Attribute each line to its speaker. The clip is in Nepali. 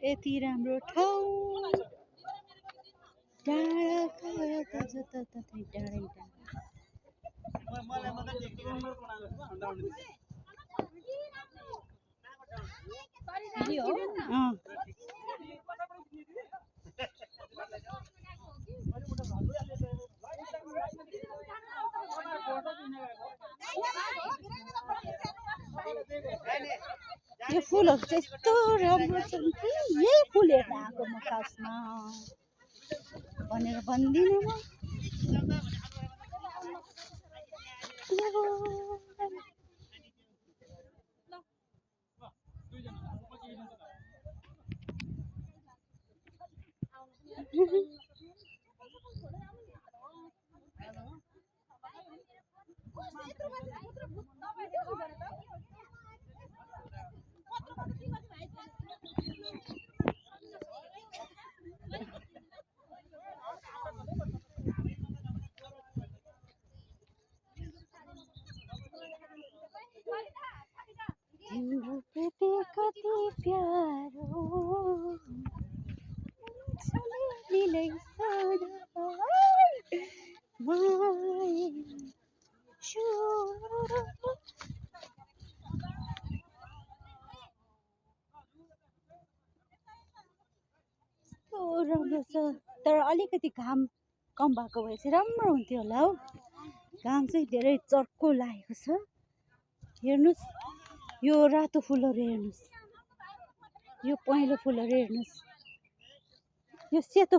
Speaker 1: यति राम्रो ठाउँ टाढा टाढा जताततै टाढै यो फुलहरु चाहिँ यस्तो राम्रो छन् कि यही फुल हेर्न आएको म खासमा भनेर भन्दिनँ म। तिम्रो प्रति कति प्यारो सधैँ सदा राम्रो छ तर अलिकति घाम कम भएको भए चाहिँ राम्रो हुन्थ्यो होला हौ। घाम चाहिँ धेरै चर्को लागेको छ। हेर्नुस् यो रातो फुलहरु हेर्नुस्, यो पहेँलो फुलहरु हेर्नुस्, यो सेतो